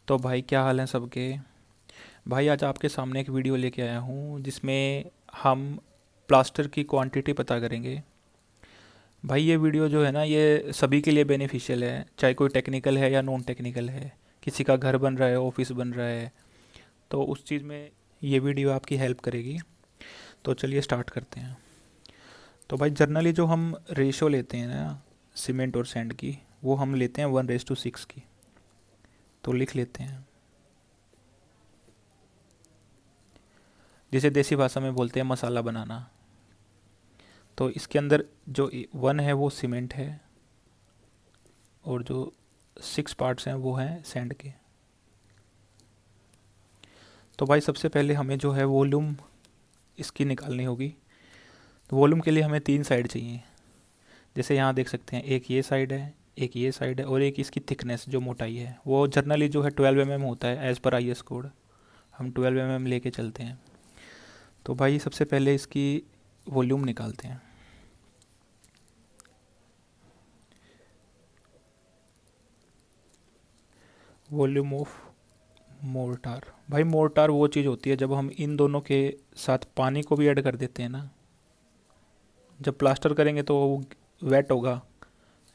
तो भाई क्या हाल है सबके। भाई आज आपके सामने एक वीडियो लेके आया हूँ जिसमें हम प्लास्टर की क्वांटिटी पता करेंगे। भाई ये वीडियो जो है ना ये सभी के लिए बेनिफिशियल है, चाहे कोई टेक्निकल है या नॉन टेक्निकल है। किसी का घर बन रहा है, ऑफिस बन रहा है, तो उस चीज़ में ये वीडियो आपकी हेल्प करेगी। तो चलिए स्टार्ट करते हैं। तो भाई जनरली जो हम रेशो लेते हैं ना सीमेंट और सैंड की, वो हम लेते हैं 1:6 की। तो लिख लेते हैं, जिसे देसी भाषा में बोलते हैं मसाला बनाना। तो इसके अंदर जो 1 है वो सीमेंट है, और जो 6 पार्ट्स हैं वो हैं सैंड के। तो भाई सबसे पहले हमें जो है वॉल्यूम इसकी निकालनी होगी। तो वॉल्यूम के लिए हमें 3 साइड चाहिए। जैसे यहाँ देख सकते हैं, एक ये साइड है, एक ये साइड है, और एक इसकी थिकनेस जो मोटाई है वो जनरली जो है 12 mm होता है एज़ पर IS कोड। हम 12 mm लेके चलते हैं। तो भाई सबसे पहले इसकी वॉल्यूम निकालते हैं। Volume of mortar. भाई मोर्टार वो चीज़ होती है जब हम इन दोनों के साथ पानी को भी ऐड कर देते हैं ना। जब प्लास्टर करेंगे तो वो वेट होगा।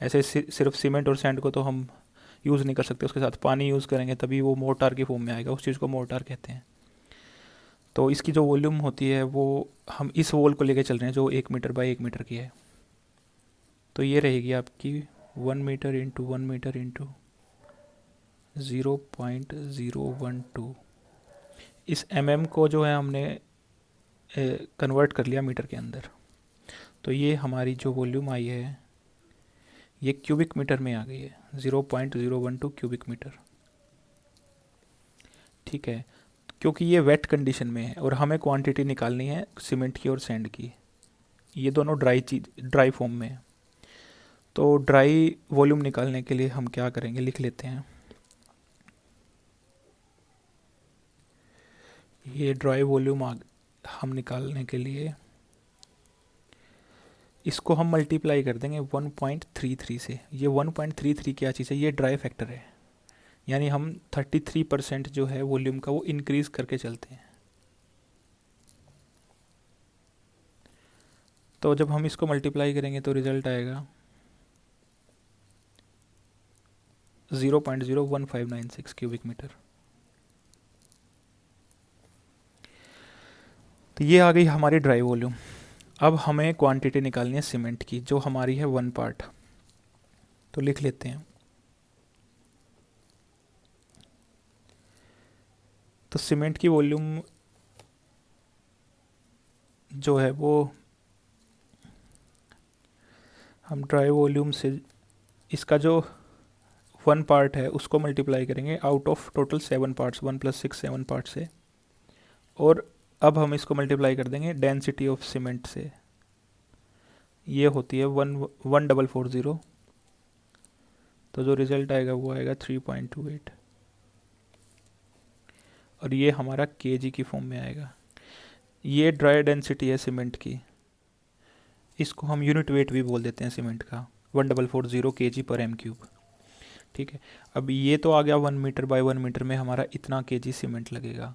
ऐसे सिर्फ सीमेंट और सैंड को तो हम यूज़ नहीं कर सकते, उसके साथ पानी यूज़ करेंगे तभी वो मोर्टार की फॉर्म में आएगा। उस चीज़ को मोर्टार कहते हैं। तो इसकी जो वॉल्यूम होती है वो हम इस वॉल को लेके चल रहे हैं जो 1 मीटर बाय 1 मीटर की है। तो ये रहेगी आपकी 1 मीटर इंटू 1 मीटर इंटू 0.012। इस को जो है हमने कन्वर्ट कर लिया मीटर के अंदर। तो ये हमारी जो वॉल्यूम आई है ये क्यूबिक मीटर में आ गई है, 0.012 क्यूबिक मीटर। ठीक है, क्योंकि ये वेट कंडीशन में है और हमें क्वांटिटी निकालनी है सीमेंट की और सैंड की। ये दोनों ड्राई फॉर्म में है। तो ड्राई वॉल्यूम निकालने के लिए हम क्या करेंगे, लिख लेते हैं। ये ड्राई वॉल्यूम हम निकालने के लिए इसको हम मल्टीप्लाई कर देंगे 1.33 से। ये 1.33 क्या चीज़ है, ये ड्राई फैक्टर है। यानी हम 33% जो है वॉल्यूम का वो इंक्रीज़ करके चलते हैं। तो जब हम इसको मल्टीप्लाई करेंगे तो रिजल्ट आएगा 0.01596 क्यूबिक मीटर। तो ये आ गई हमारी ड्राई वॉल्यूम। अब हमें क्वांटिटी निकालनी है सीमेंट की जो हमारी है 1 पार्ट। तो लिख लेते हैं। तो सीमेंट की वॉल्यूम जो है वो हम ड्राई वॉल्यूम से इसका जो 1 पार्ट है उसको मल्टीप्लाई करेंगे out of total 7 parts, 1 + 6 7 part से। और अब हम इसको मल्टीप्लाई कर देंगे डेंसिटी ऑफ सीमेंट से। ये होती है 11440। तो जो रिजल्ट आएगा वो आएगा 3.28। और ये हमारा केजी की फॉर्म में आएगा। ये ड्राई डेंसिटी है सीमेंट की। इसको हम यूनिट वेट भी बोल देते हैं सीमेंट का, 1440 kg/m³। ठीक है, अब ये तो आ गया 1 मीटर बाय 1 मीटर में हमारा इतना केजी सीमेंट लगेगा।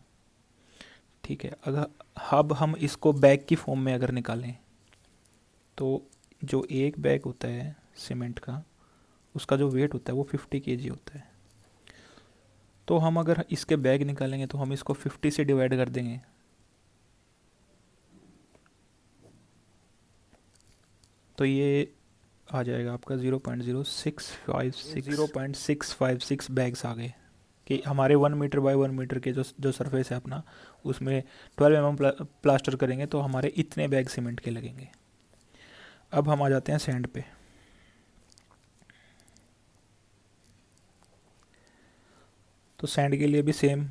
ठीक है, अगर अब हम इसको बैग की फॉर्म में अगर निकालें तो जो एक बैग होता है सीमेंट का उसका जो वेट होता है वो 50 kg होता है। तो हम अगर इसके बैग निकालेंगे तो हम इसको 50 से डिवाइड कर देंगे। तो ये आ जाएगा आपका 0.0656 बैग्स आ गए। कि हमारे 1 मीटर बाय 1 मीटर के जो सरफेस है अपना, उसमें 12 mm प्लास्टर करेंगे तो हमारे इतने बैग सीमेंट के लगेंगे। अब हम आ जाते हैं सैंड पे। तो सैंड के लिए भी सेम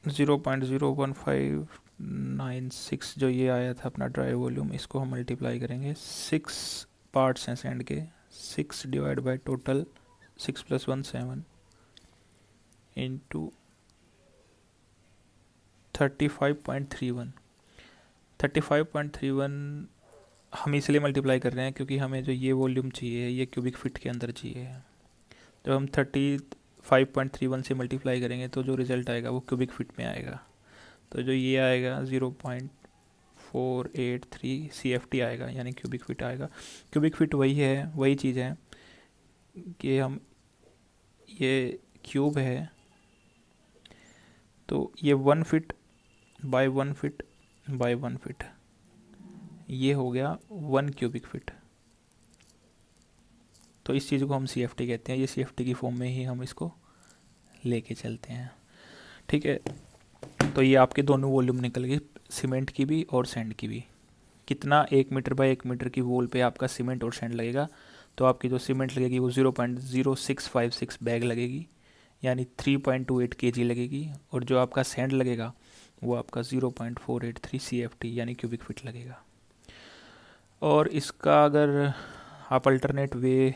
0.01596 जो ये आया था अपना ड्राई वॉल्यूम, इसको हम मल्टीप्लाई करेंगे। 6 पार्ट्स हैं सैंड के, 6 डिवाइड बाय टोटल 6 + 1 7 इंटू 35.31। 35.31 हम इसलिए मल्टीप्लाई कर रहे हैं क्योंकि हमें जो ये वॉल्यूम चाहिए ये क्यूबिक फीट के अंदर चाहिए। जब हम 35.31 से मल्टीप्लाई करेंगे तो जो रिज़ल्ट आएगा वो क्यूबिक फीट में आएगा। तो जो ये आएगा 0.483 CFT आएगा, यानी क्यूबिक फीट आएगा। क्यूबिक फीट वही चीज़ है कि हम ये क्यूब है तो ये 1 feet by 1 feet by 1 feet, ये हो गया 1 क्यूबिक फीट। तो इस चीज़ को हम CFT कहते हैं। ये CFT की फॉर्म में ही हम इसको लेके चलते हैं, ठीक है। तो ये आपके दोनों वॉल्यूम निकल गए, सीमेंट की भी और सैंड की भी। कितना, 1 मीटर बाय 1 मीटर की वॉल पे आपका सीमेंट और सैंड लगेगा। तो आपकी जो सीमेंट लगेगी वो 0.0656 बैग लगेगी, यानी 3.28 kg लगेगी। और जो आपका सैंड लगेगा वो आपका 0.483 CFT यानी क्यूबिक फीट लगेगा। और इसका अगर आप अल्टरनेट वे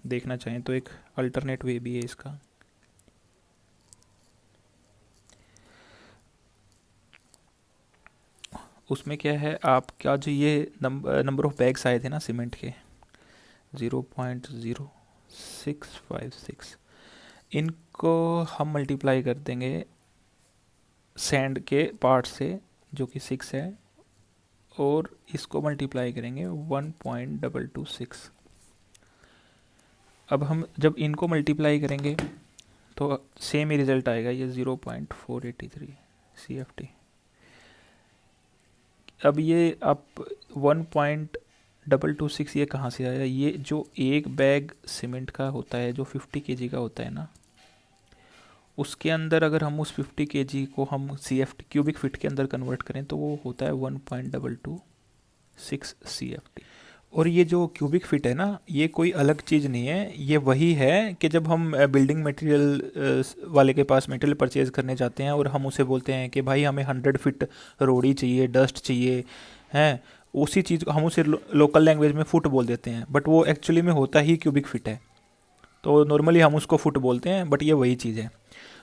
देखना चाहें तो एक अल्टरनेट वे भी है इसका। उसमें क्या है, आपका जो ये नंबर ऑफ बैग्स आए थे ना सीमेंट के 0.0656, इनको हम मल्टीप्लाई कर देंगे सैंड के पार्ट से जो कि 6 है, और इसको मल्टीप्लाई करेंगे 1.226। अब हम जब इनको मल्टीप्लाई करेंगे तो सेम ही रिजल्ट आएगा, ये 0.483 CFT। अब ये आप 1.226 ये कहाँ से आया? ये जो एक बैग सीमेंट का होता है जो 50 kg का होता है ना, उसके अंदर अगर हम उस 50 kg को हम CFT क्यूबिक फीट के अंदर कन्वर्ट करें तो वो होता है 1.226 CFT। और ये जो क्यूबिक फीट है ना, ये कोई अलग चीज़ नहीं है, ये वही है कि जब हम बिल्डिंग मटेरियल वाले के पास मटेरियल परचेज़ करने जाते हैं और हम उसे बोलते हैं कि भाई हमें 100 फीट रोड़ी चाहिए, डस्ट चाहिए, हैं, उसी चीज़ को हम उसे लोकल लैंग्वेज में फुट बोल देते हैं, बट वो एक्चुअली में होता ही क्यूबिक फीट है। तो नॉर्मली हम उसको फुट बोलते हैं, बट ये वही चीज़ है।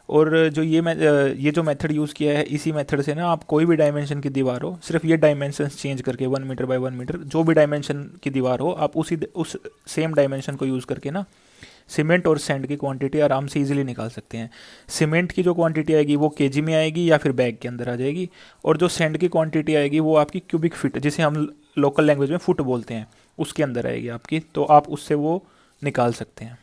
और जो ये जो मेथड यूज़ किया है, इसी मेथड से ना आप कोई भी डायमेंशन की दीवार हो, सिर्फ ये डायमेंशन चेंज करके 1 मीटर बाय 1 मीटर जो भी डायमेंशन की दीवार हो, आप उस सेम डायमेंशन को यूज़ करके ना सीमेंट और सैंड की क्वांटिटी आराम से इजीली निकाल सकते हैं। सीमेंट की जो क्वांटिटी आएगी वो केजी में आएगी या फिर बैग के अंदर आ जाएगी, और जो सैंड की क्वांटिटी आएगी वो आपकी क्यूबिक फीट, जिसे हम लोकल लैंग्वेज में फुट बोलते हैं, उसके अंदर आएगी आपकी। तो आप उससे वो निकाल सकते हैं।